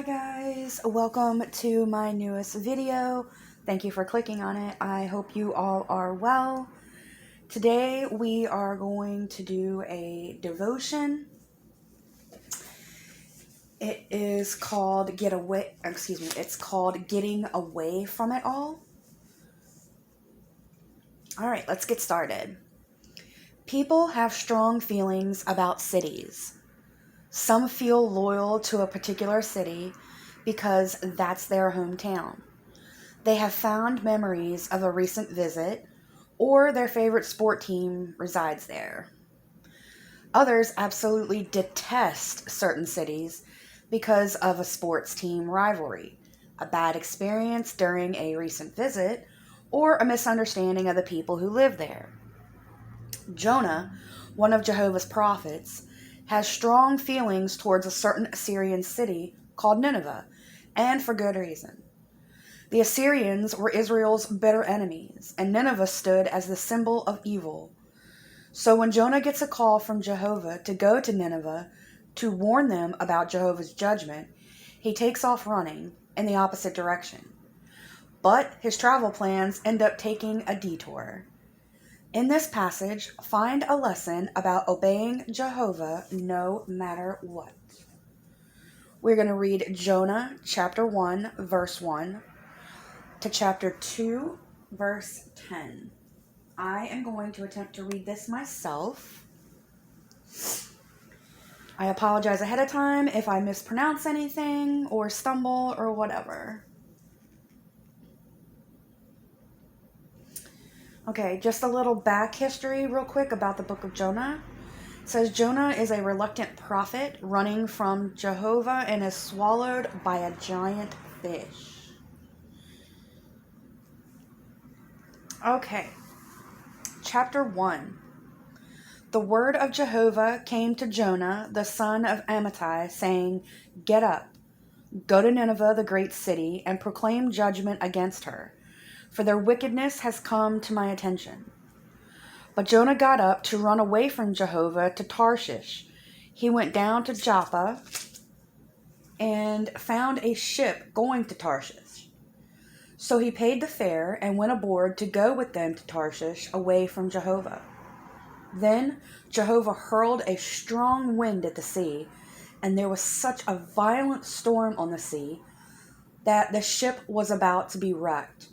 Hi guys, welcome to my newest video. Thank you for clicking on it. I hope you all are well. Today we are going to do a devotion. It is called it's called Getting Away from It All. All right, let's get started. People have strong feelings about cities. Some feel loyal to a particular city because that's their hometown. They have fond memories of a recent visit, or their favorite sport team resides there. Others absolutely detest certain cities because of a sports team rivalry, a bad experience during a recent visit, or a misunderstanding of the people who live there. Jonah, one of Jehovah's prophets, has strong feelings towards a certain Assyrian city called Nineveh, and for good reason. The Assyrians were Israel's bitter enemies, and Nineveh stood as the symbol of evil. So when Jonah gets a call from Jehovah to go to Nineveh to warn them about Jehovah's judgment, he takes off running in the opposite direction. But his travel plans end up taking a detour. In this passage, find a lesson about obeying Jehovah no matter what. We're going to read Jonah chapter 1, verse 1 to chapter 2, verse 10. I am going to attempt to read this myself. I apologize ahead of time if I mispronounce anything or stumble or whatever. Okay, just a little back history real quick about the book of Jonah. It says Jonah is a reluctant prophet running from Jehovah and is swallowed by a giant fish. Okay, chapter 1. The word of Jehovah came to Jonah, the son of Amittai, saying, "Get up, go to Nineveh, the great city, and proclaim judgment against her, for their wickedness has come to my attention." But Jonah got up to run away from Jehovah to Tarshish. He went down to Joppa and found a ship going to Tarshish. So he paid the fare and went aboard to go with them to Tarshish away from Jehovah. Then Jehovah hurled a strong wind at the sea, and there was such a violent storm on the sea that the ship was about to be wrecked.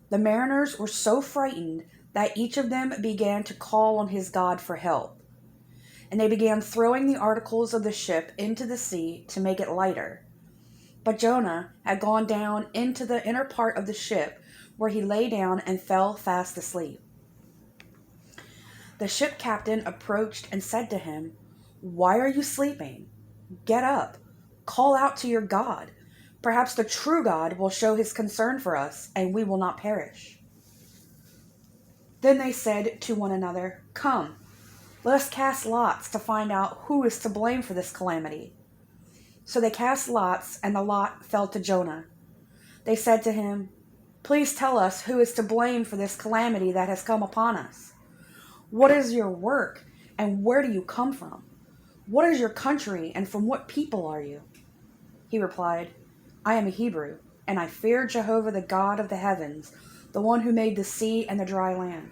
The mariners were so frightened that each of them began to call on his God for help. And they began throwing the articles of the ship into the sea to make it lighter. But Jonah had gone down into the inner part of the ship, where he lay down and fell fast asleep. The ship captain approached and said to him, "Why are you sleeping? Get up, call out to your God. Perhaps the true God will show his concern for us, and we will not perish." Then they said to one another, "Come, let us cast lots to find out who is to blame for this calamity." So they cast lots, and the lot fell to Jonah. They said to him, "Please tell us who is to blame for this calamity that has come upon us. What is your work, and where do you come from? What is your country, and from what people are you?" He replied, "I am a Hebrew, and I fear Jehovah, the God of the heavens, the one who made the sea and the dry land."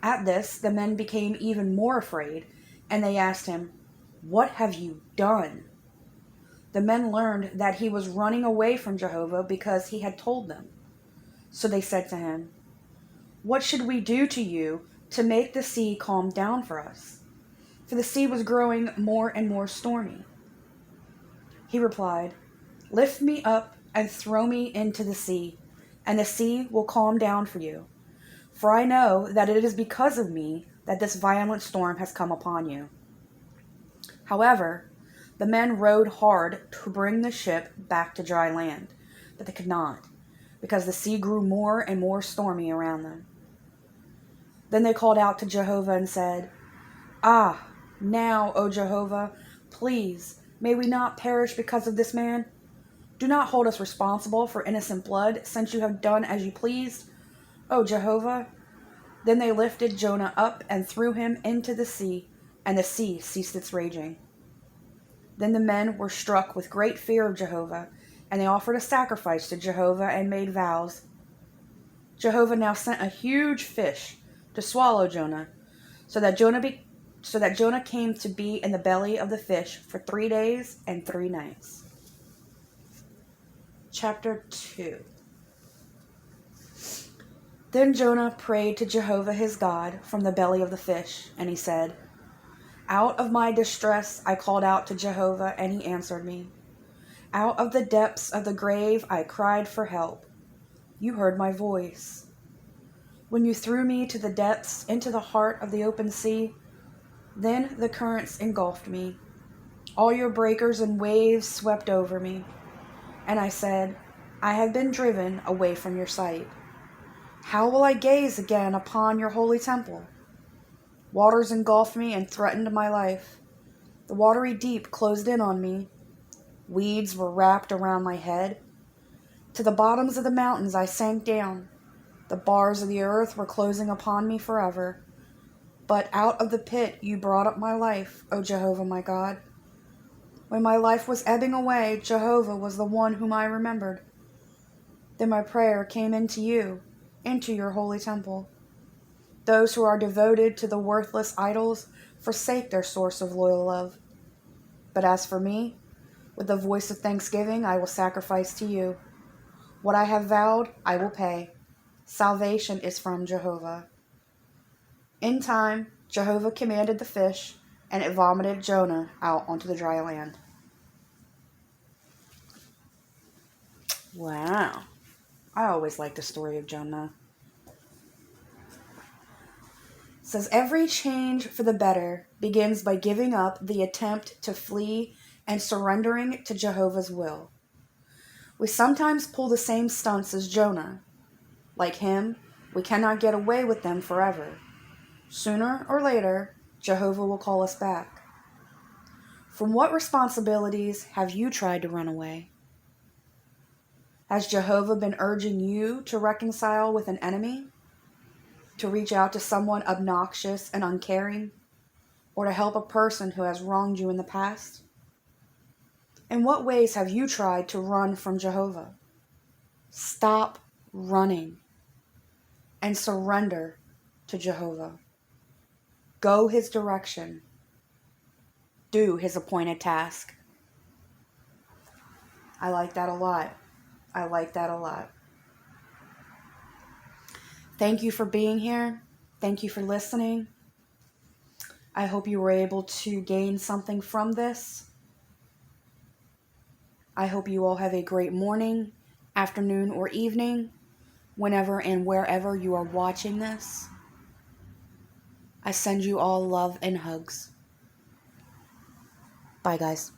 At this, the men became even more afraid, and they asked him, "What have you done?" The men learned that he was running away from Jehovah because he had told them. So they said to him, "What should we do to you to make the sea calm down for us?" For the sea was growing more and more stormy. He replied, "Lift me up and throw me into the sea, and the sea will calm down for you. For I know that it is because of me that this violent storm has come upon you." However, the men rowed hard to bring the ship back to dry land, but they could not, because the sea grew more and more stormy around them. Then they called out to Jehovah and said, "Ah, now, O Jehovah, please, may we not perish because of this man? Do not hold us responsible for innocent blood, since you have done as you pleased, O Jehovah." Then they lifted Jonah up and threw him into the sea, and the sea ceased its raging. Then the men were struck with great fear of Jehovah, and they offered a sacrifice to Jehovah and made vows. Jehovah now sent a huge fish to swallow Jonah, so that Jonah came to be in the belly of the fish for 3 days and 3 nights. Chapter 2. Then Jonah prayed to Jehovah his God from the belly of the fish, and he said, "Out of my distress I called out to Jehovah, and he answered me. Out of the depths of the grave I cried for help. You heard my voice. When you threw me to the depths, into the heart of the open sea, then the currents engulfed me. All your breakers and waves swept over me. And I said, I have been driven away from your sight. How will I gaze again upon your holy temple? Waters engulfed me and threatened my life. The watery deep closed in on me. Weeds were wrapped around my head. To the bottoms of the mountains I sank down. The bars of the earth were closing upon me forever. But out of the pit you brought up my life, O Jehovah my God. When my life was ebbing away, Jehovah was the one whom I remembered. Then my prayer came into you, into your holy temple. Those who are devoted to the worthless idols forsake their source of loyal love. But as for me, with the voice of thanksgiving I will sacrifice to you. What I have vowed, I will pay. Salvation is from Jehovah." In time, Jehovah commanded the fish, and it vomited Jonah out onto the dry land. Wow. I always liked the story of Jonah. It says, every change for the better begins by giving up the attempt to flee and surrendering to Jehovah's will. We sometimes pull the same stunts as Jonah. Like him, we cannot get away with them forever. Sooner or later, Jehovah will call us back. From what responsibilities have you tried to run away? Has Jehovah been urging you to reconcile with an enemy? To reach out to someone obnoxious and uncaring? Or to help a person who has wronged you in the past? In what ways have you tried to run from Jehovah? Stop running and surrender to Jehovah. Go his direction. Do his appointed task. I like that a lot. I like that a lot. Thank you for being here. Thank you for listening. I hope you were able to gain something from this. I hope you all have a great morning, afternoon, or evening, whenever and wherever you are watching this. I send you all love and hugs. Bye, guys.